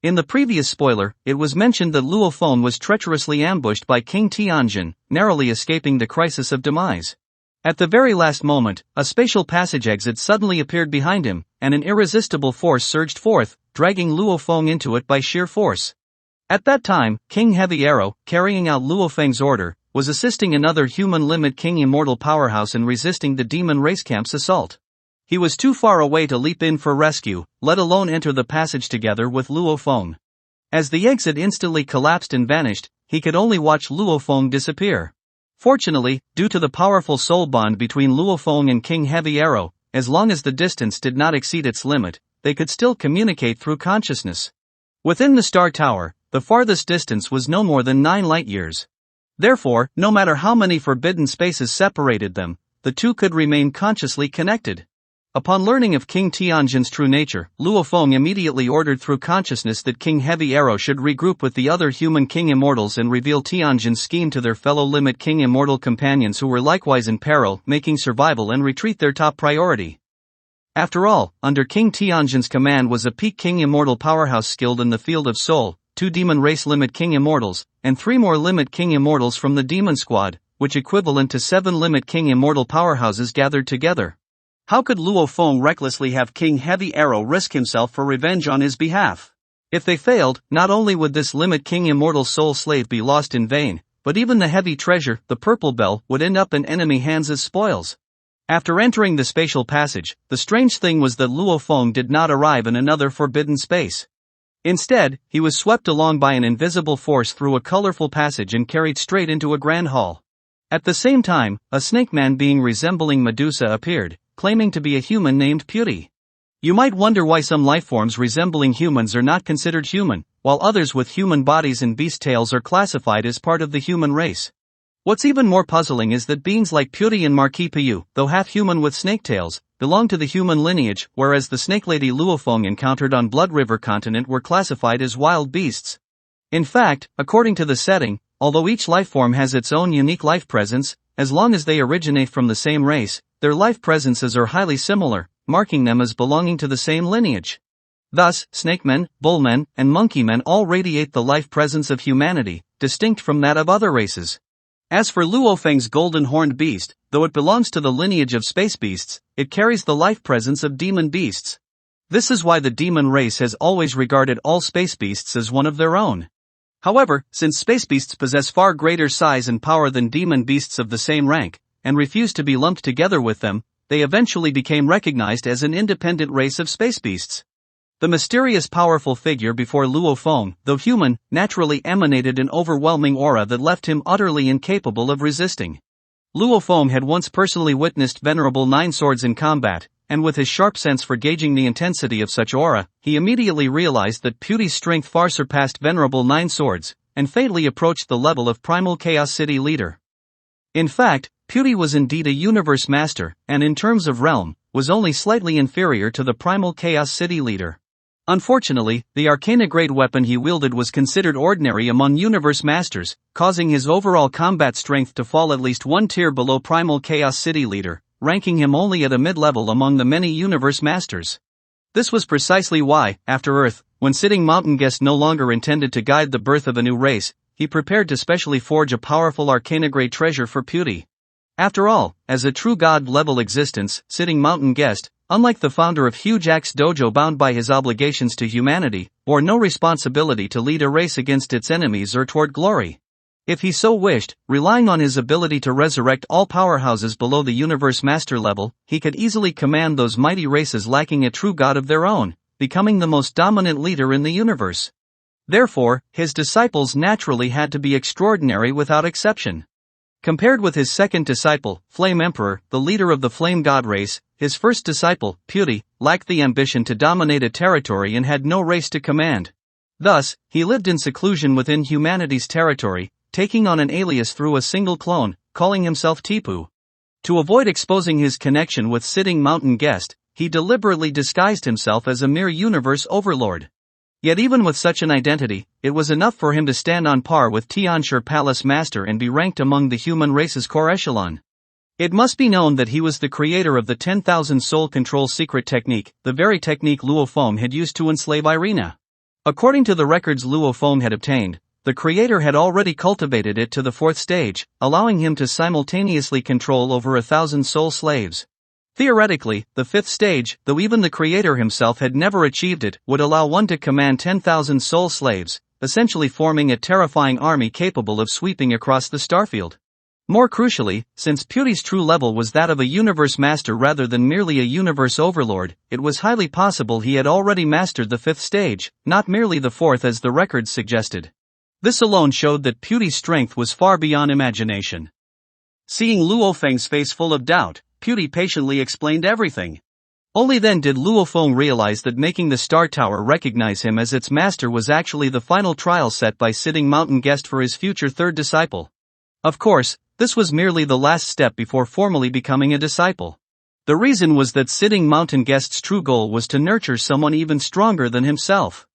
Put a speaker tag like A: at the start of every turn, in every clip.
A: In the previous spoiler, it was mentioned that Luo Feng was treacherously ambushed by King Tianjin, narrowly escaping the crisis of demise. At the very last moment, a spatial passage exit suddenly appeared behind him, and an irresistible force surged forth, dragging Luo Feng into it by sheer force. At that time, King Heavy Arrow, carrying out Luo Feng's order, was assisting another human limit King Immortal Powerhouse in resisting the demon race camp's assault. He was too far away to leap in for rescue, let alone enter the passage together with Luo Feng. As the exit instantly collapsed and vanished, he could only watch Luo Feng disappear. Fortunately, due to the powerful soul bond between Luo Feng and King Heavy Arrow, as long as the distance did not exceed its limit, they could still communicate through consciousness. Within the Star Tower, the farthest distance was no more than 9 light-years. Therefore, no matter how many forbidden spaces separated them, the two could remain consciously connected. Upon learning of King Tianjin's true nature, Luo Feng immediately ordered through consciousness that King Heavy Arrow should regroup with the other human King Immortals and reveal Tianjin's scheme to their fellow Limit King Immortal companions who were likewise in peril, making survival and retreat their top priority. After all, under King Tianjin's command was a peak King Immortal Powerhouse skilled in the field of soul, 2 Demon Race Limit King Immortals, and 3 more Limit King Immortals from the Demon Squad, which equivalent to 7 Limit King Immortal Powerhouses gathered together. How could Luo Feng recklessly have King Heavy Arrow risk himself for revenge on his behalf? If they failed, not only would this Limit King Immortal Soul Slave be lost in vain, but even the heavy treasure, the Purple Bell, would end up in enemy hands as spoils. After entering the spatial passage, the strange thing was that Luo Feng did not arrive in another forbidden space. Instead, he was swept along by an invisible force through a colorful passage and carried straight into a grand hall. At the same time, a snake man being resembling Medusa appeared, claiming to be a human named Beauty. You might wonder why some lifeforms resembling humans are not considered human, while others with human bodies and beast tails are classified as part of the human race. What's even more puzzling is that beings like Beauty and Marquis Piyu, though half human with snake tails, belong to the human lineage, whereas the snake lady Luo Feng encountered on Blood River continent were classified as wild beasts. In fact, according to the setting, although each lifeform has its own unique life presence, as long as they originate from the same race, their life presences are highly similar, marking them as belonging to the same lineage. Thus, snakemen, bullmen, and monkeymen all radiate the life presence of humanity, distinct from that of other races. As for Luo Feng's golden horned beast, though it belongs to the lineage of space beasts, it carries the life presence of demon beasts. This is why the demon race has always regarded all space beasts as one of their own. However, since space beasts possess far greater size and power than demon beasts of the same rank, and refuse to be lumped together with them, they eventually became recognized as an independent race of space beasts. The mysterious powerful figure before Luo Feng, though human, naturally emanated an overwhelming aura that left him utterly incapable of resisting. Luo Feng had once personally witnessed Venerable Nine Swords in combat, and with his sharp sense for gauging the intensity of such aura, he immediately realized that Beauty's strength far surpassed Venerable Nine Swords, and fatally approached the level of Primal Chaos City leader. In fact, Beauty was indeed a universe master, and in terms of realm, was only slightly inferior to the Primal Chaos City leader. Unfortunately, the arcana-grade weapon he wielded was considered ordinary among universe masters, causing his overall combat strength to fall at least 1 tier below Primal Chaos City leader, ranking him only at a mid-level among the many universe masters. This was precisely why, after Earth, when Sitting Mountain Guest no longer intended to guide the birth of a new race, he prepared to specially forge a powerful arcana-grade treasure for Beauty. After all, as a true god-level existence, Sitting Mountain Guest, unlike the founder of Huge Axe Dojo bound by his obligations to humanity, bore no responsibility to lead a race against its enemies or toward glory. If he so wished, relying on his ability to resurrect all powerhouses below the universe master level, he could easily command those mighty races lacking a true god of their own, becoming the most dominant leader in the universe. Therefore, his disciples naturally had to be extraordinary without exception. Compared with his second disciple, Flame Emperor, the leader of the Flame God race, his first disciple, Beauty, lacked the ambition to dominate a territory and had no race to command. Thus, he lived in seclusion within humanity's territory, taking on an alias through a single clone, calling himself Tipu. To avoid exposing his connection with Sitting Mountain Guest, he deliberately disguised himself as a mere universe overlord. Yet even with such an identity, it was enough for him to stand on par with Tianshi Palace Master and be ranked among the human race's core echelon. It must be known that he was the creator of the 10,000 soul control secret technique, the very technique Luo Feng had used to enslave Irina. According to the records Luo Feng had obtained, the creator had already cultivated it to the 4th stage, allowing him to simultaneously control over 1,000 soul slaves. Theoretically, the 5th stage, though even the creator himself had never achieved it, would allow one to command 10,000 soul slaves, essentially forming a terrifying army capable of sweeping across the starfield. More crucially, since Pewdie's true level was that of a universe master rather than merely a universe overlord, it was highly possible he had already mastered the 5th stage, not merely the 4th as the records suggested. This alone showed that Pewdie's strength was far beyond imagination. Seeing Luo Feng's face full of doubt, Pewdie patiently explained everything. Only then did Luo Feng realize that making the Star Tower recognize him as its master was actually the final trial set by Sitting Mountain Guest for his future 3rd disciple. Of course, this was merely the last step before formally becoming a disciple. The reason was that Sitting Mountain Guest's true goal was to nurture someone even stronger than himself.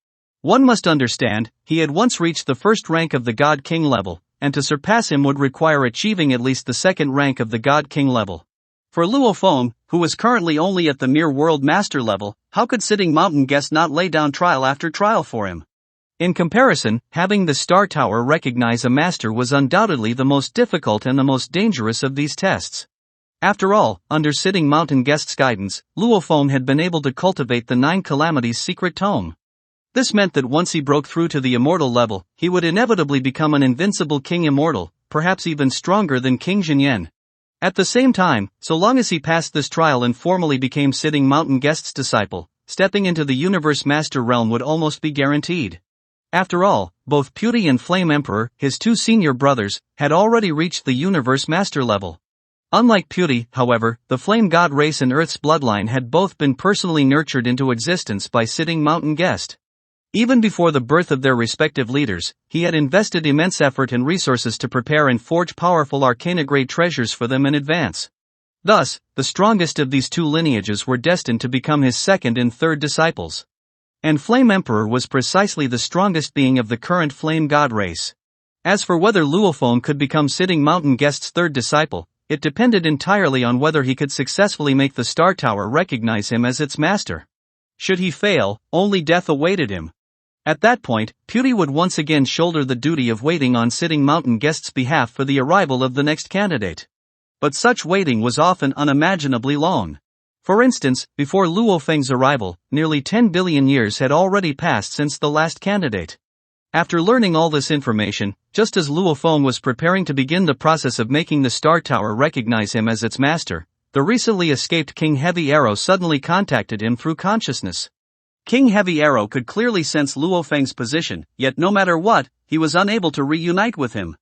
A: One must understand, he had once reached the 1st rank of the God King level, and to surpass him would require achieving at least the 2nd rank of the God King level. For Luo Feng, who was currently only at the mere World Master level, how could Sitting Mountain Guest not lay down trial after trial for him? In comparison, having the Star Tower recognize a master was undoubtedly the most difficult and the most dangerous of these tests. After all, under Sitting Mountain Guest's guidance, Luo Feng had been able to cultivate the 9 Calamities secret tome. This meant that once he broke through to the immortal level, he would inevitably become an invincible King Immortal, perhaps even stronger than King Jinyan. At the same time, so long as he passed this trial and formally became Sitting Mountain Guest's disciple, stepping into the Universe Master realm would almost be guaranteed. After all, both Pewdie and Flame Emperor, his 2 senior brothers, had already reached the Universe Master level. Unlike Pewdie, however, the Flame God race and Earth's bloodline had both been personally nurtured into existence by Sitting Mountain Guest. Even before the birth of their respective leaders, he had invested immense effort and resources to prepare and forge powerful arcana-grade treasures for them in advance. Thus, the strongest of these 2 lineages were destined to become his 2nd and 3rd disciples. And Flame Emperor was precisely the strongest being of the current Flame God race. As for whether Luo Feng could become Sitting Mountain Guest's 3rd disciple, it depended entirely on whether he could successfully make the Star Tower recognize him as its master. Should he fail, only death awaited him. At that point, Pewdie would once again shoulder the duty of waiting on Sitting Mountain Guest's behalf for the arrival of the next candidate. But such waiting was often unimaginably long. For instance, before Luo Feng's arrival, nearly 10 billion years had already passed since the last candidate. After learning all this information, just as Luo Feng was preparing to begin the process of making the Star Tower recognize him as its master, the recently escaped King Heavy Arrow suddenly contacted him through consciousness. King Heavy Arrow could clearly sense Luo Feng's position, yet no matter what, he was unable to reunite with him.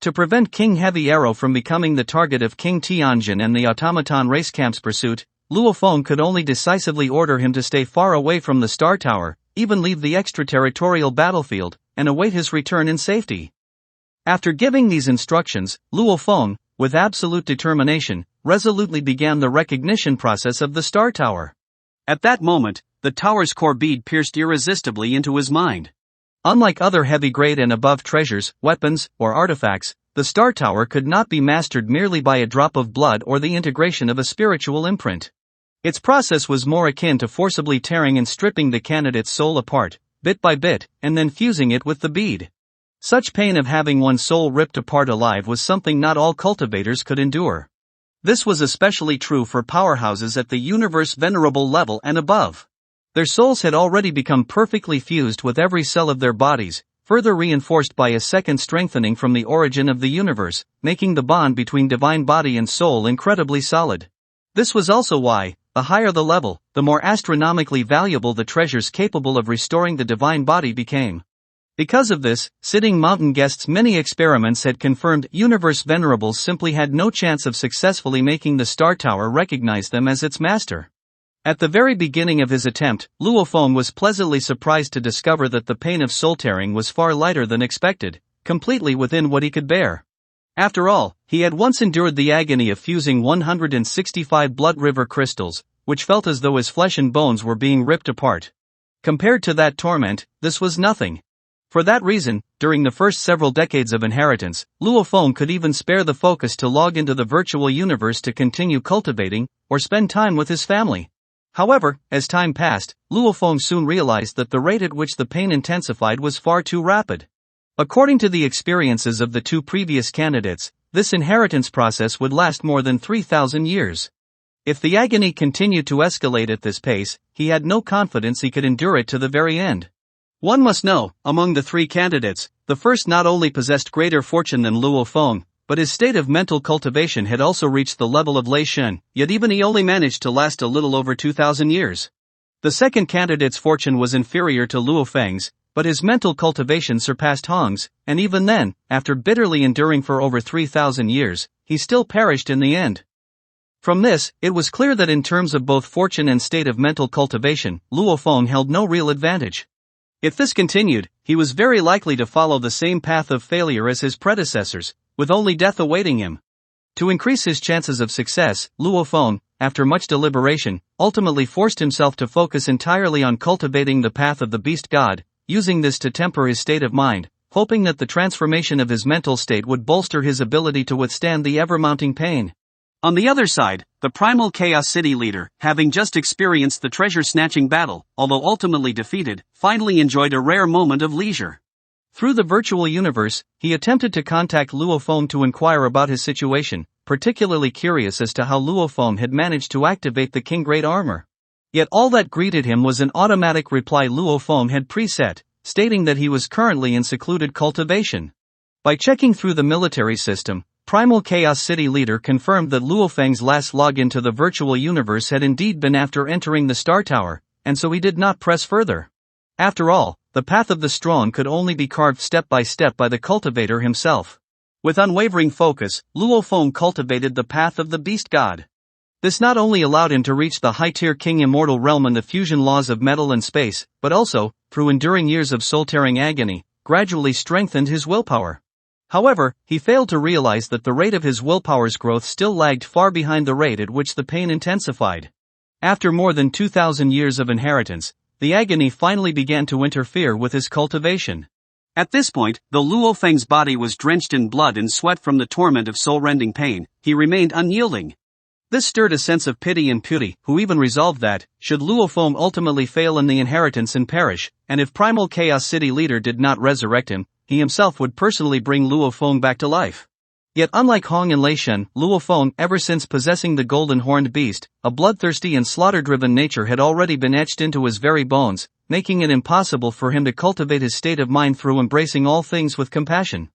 A: To prevent King Heavy Arrow from becoming the target of King Tianjin and the Automaton Race Camp's pursuit, Luo Feng could only decisively order him to stay far away from the Star Tower, even leave the extraterritorial battlefield, and await his return in safety. After giving these instructions, Luo Feng, with absolute determination, resolutely began the recognition process of the Star Tower. At that moment, the tower's core bead pierced irresistibly into his mind. Unlike other heavy-grade and above treasures, weapons, or artifacts, the Star Tower could not be mastered merely by a drop of blood or the integration of a spiritual imprint. Its process was more akin to forcibly tearing and stripping the candidate's soul apart, bit by bit, and then fusing it with the bead. Such pain of having one's soul ripped apart alive was something not all cultivators could endure. This was especially true for powerhouses at the Universe Venerable level and above. Their souls had already become perfectly fused with every cell of their bodies, further reinforced by a second strengthening from the origin of the universe, making the bond between divine body and soul incredibly solid. This was also why, the higher the level, the more astronomically valuable the treasures capable of restoring the divine body became. Because of this, Sitting Mountain Guest's many experiments had confirmed Universe Venerables simply had no chance of successfully making the Star Tower recognize them as its master. At the very beginning of his attempt, Luo Feng was pleasantly surprised to discover that the pain of soul tearing was far lighter than expected, completely within what he could bear. After all, he had once endured the agony of fusing 165 blood river crystals, which felt as though his flesh and bones were being ripped apart. Compared to that torment, this was nothing. For that reason, during the first several decades of inheritance, Luo Feng could even spare the focus to log into the virtual universe to continue cultivating, or spend time with his family. However, as time passed, Luo Feng soon realized that the rate at which the pain intensified was far too rapid. According to the experiences of the two previous candidates, this inheritance process would last more than 3,000 years. If the agony continued to escalate at this pace, he had no confidence he could endure it to the very end. One must know, among the three candidates, the first not only possessed greater fortune than Luo Feng, but his state of mental cultivation had also reached the level of Lei Shen, yet even he only managed to last a little over 2,000 years. The second candidate's fortune was inferior to Luo Feng's, but his mental cultivation surpassed Hong's, and even then, after bitterly enduring for over 3,000 years, he still perished in the end. From this, it was clear that in terms of both fortune and state of mental cultivation, Luo Feng held no real advantage. If this continued, he was very likely to follow the same path of failure as his predecessors, with only death awaiting him. To increase his chances of success, Luo Feng, after much deliberation, ultimately forced himself to focus entirely on cultivating the path of the beast god, using this to temper his state of mind, hoping that the transformation of his mental state would bolster his ability to withstand the ever-mounting pain. On the other side, the primal Chaos City leader, having just experienced the treasure-snatching battle, although ultimately defeated, finally enjoyed a rare moment of leisure. Through the virtual universe, he attempted to contact Luo Feng to inquire about his situation, particularly curious as to how Luo Feng had managed to activate the King Great Armor. Yet all that greeted him was an automatic reply Luo Feng had preset, stating that he was currently in secluded cultivation. By checking through the military system, Primal Chaos City leader confirmed that Luo Feng's last login to the virtual universe had indeed been after entering the Star Tower, and so he did not press further. After all, the path of the strong could only be carved step by the cultivator himself. With unwavering focus, Luo Feng cultivated the path of the beast god. This not only allowed him to reach the high-tier king immortal realm and the fusion laws of metal and space, but also, through enduring years of soul-tearing agony, gradually strengthened his willpower. However, he failed to realize that the rate of his willpower's growth still lagged far behind the rate at which the pain intensified. After more than 2,000 years of inheritance, the agony finally began to interfere with his cultivation. At this point, though Luo Feng's body was drenched in blood and sweat from the torment of soul-rending pain, he remained unyielding. This stirred a sense of pity in Puri, who even resolved that, should Luo Feng ultimately fail in the inheritance and perish, and if Primal Chaos City leader did not resurrect him, he himself would personally bring Luo Feng back to life. Yet unlike Hong and Lei Shen, Luo Feng, ever since possessing the golden horned beast, a bloodthirsty and slaughter-driven nature had already been etched into his very bones, making it impossible for him to cultivate his state of mind through embracing all things with compassion.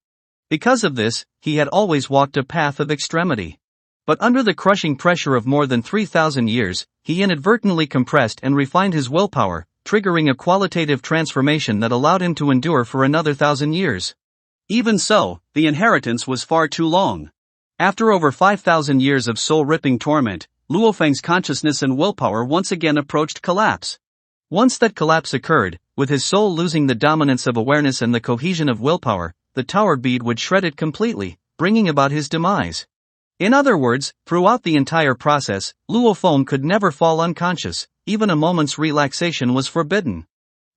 A: Because of this, he had always walked a path of extremity. But under the crushing pressure of more than 3,000 years, he inadvertently compressed and refined his willpower, triggering a qualitative transformation that allowed him to endure for another 1,000 years. Even so, the inheritance was far too long. After over 5,000 years of soul-ripping torment, Luo Feng's consciousness and willpower once again approached collapse. Once that collapse occurred, with his soul losing the dominance of awareness and the cohesion of willpower, the tower bead would shred it completely, bringing about his demise. In other words, throughout the entire process, Luo Feng could never fall unconscious, even a moment's relaxation was forbidden.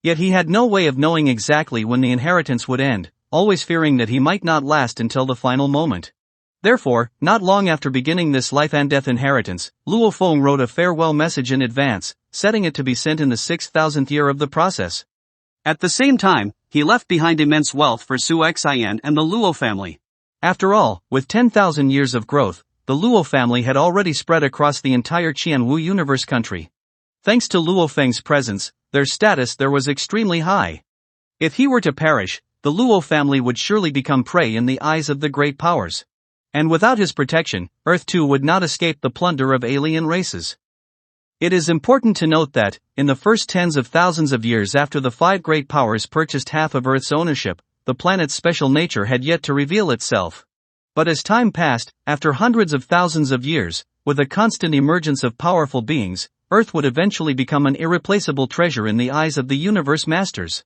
A: Yet he had no way of knowing exactly when the inheritance would end, always fearing that he might not last until the final moment. Therefore, not long after beginning this life and death inheritance, Luo Feng wrote a farewell message in advance, setting it to be sent in the 6,000th year of the process. At the same time, he left behind immense wealth for Su Xian and the Luo family. After all, with 10,000 years of growth, the Luo family had already spread across the entire Qianwu universe country. Thanks to Luo Feng's presence, their status there was extremely high. If he were to perish, the Luo family would surely become prey in the eyes of the great powers. And without his protection, Earth too would not escape the plunder of alien races. It is important to note that, in the first tens of thousands of years after the five great powers purchased half of Earth's ownership, the planet's special nature had yet to reveal itself. But as time passed, after hundreds of thousands of years, with the constant emergence of powerful beings, Earth would eventually become an irreplaceable treasure in the eyes of the universe masters.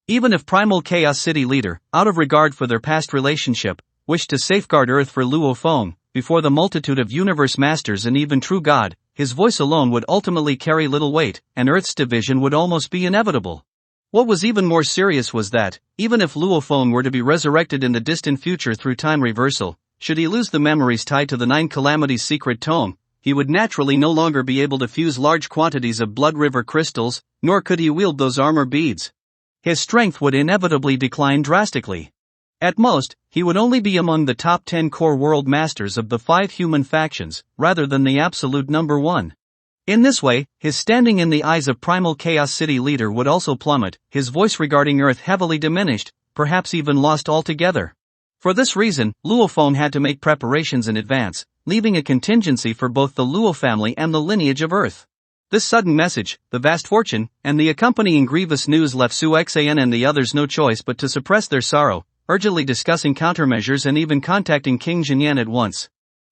A: Even if Primal Chaos City leader, out of regard for their past relationship, wished to safeguard Earth for Luo Feng, before the multitude of universe masters and even true God, his voice alone would ultimately carry little weight, and Earth's division would almost be inevitable. What was even more serious was that, even if Luo Feng were to be resurrected in the distant future through time reversal, should he lose the memories tied to the Nine Calamities secret tome, he would naturally no longer be able to fuse large quantities of Blood River crystals, nor could he wield those armor beads. His strength would inevitably decline drastically. At most, he would only be among the top 10 core world masters of the 5 human factions, rather than the absolute number 1. In this way, his standing in the eyes of Primal Chaos City leader would also plummet, his voice regarding Earth heavily diminished, perhaps even lost altogether. For this reason, Luo Feng had to make preparations in advance, leaving a contingency for both the Luo family and the lineage of Earth. This sudden message, the vast fortune, and the accompanying grievous news left Su Xian and the others no choice but to suppress their sorrow, urgently discussing countermeasures and even contacting King Jinyan at once.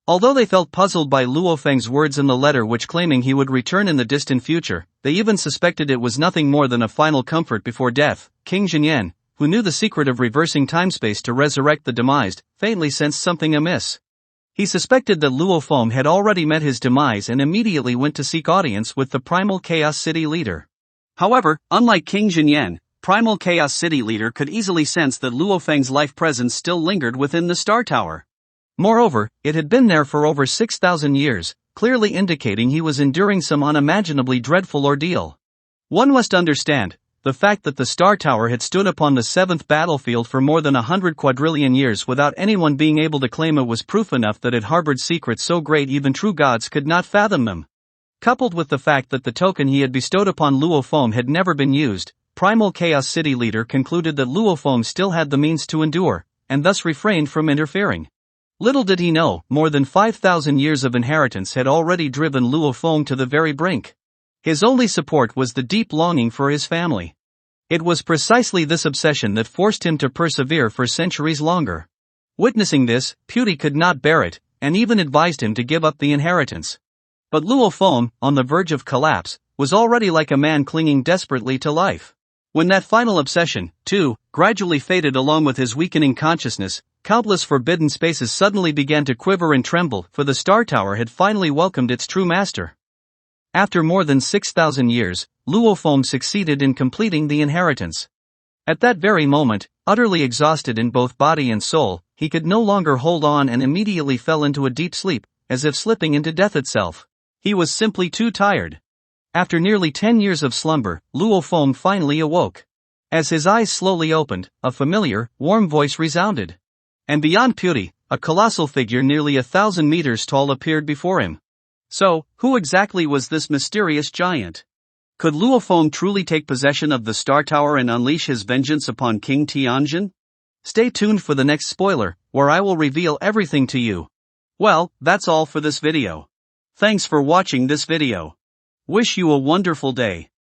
A: Although they felt puzzled by Luo Feng's words in the letter which claiming he would return in the distant future, they even suspected it was nothing more than a final comfort before death. King Jinyan, who knew the secret of reversing timespace to resurrect the demised, faintly sensed something amiss. He suspected that Luo Feng had already met his demise and immediately went to seek audience with the Primal Chaos City leader. However, unlike King Jinyan, Primal Chaos City leader could easily sense that Luo Feng's life presence still lingered within the Star Tower. Moreover, it had been there for over 6,000 years, clearly indicating he was enduring some unimaginably dreadful ordeal. One must understand, the fact that the Star Tower had stood upon the 7th battlefield for more than 100 quadrillion years without anyone being able to claim it was proof enough that it harbored secrets so great even true gods could not fathom them. Coupled with the fact that the token he had bestowed upon Luo Feng had never been used, Primal Chaos City leader concluded that Luo Feng still had the means to endure, and thus refrained from interfering. Little did he know, more than 5,000 years of inheritance had already driven Luo Feng to the very brink. His only support was the deep longing for his family. It was precisely this obsession that forced him to persevere for centuries longer. Witnessing this, Pewdie could not bear it, and even advised him to give up the inheritance. But Luo Feng, on the verge of collapse, was already like a man clinging desperately to life. When that final obsession, too, gradually faded along with his weakening consciousness, countless forbidden spaces suddenly began to quiver and tremble, for the Star Tower had finally welcomed its true master. After more than 6,000 years, Luo Feng succeeded in completing the inheritance. At that very moment, utterly exhausted in both body and soul, he could no longer hold on and immediately fell into a deep sleep, as if slipping into death itself. He was simply too tired. After nearly 10 years of slumber, Luo Feng finally awoke. As his eyes slowly opened, a familiar, warm voice resounded. And beyond Pewdie, a colossal figure nearly 1,000 meters tall appeared before him. So, who exactly was this mysterious giant? Could Luo Feng truly take possession of the Star Tower and unleash his vengeance upon King Tianjin? Stay tuned for the next spoiler, where I will reveal everything to you. Well, that's all for this video. Thanks for watching this video. Wish you a wonderful day.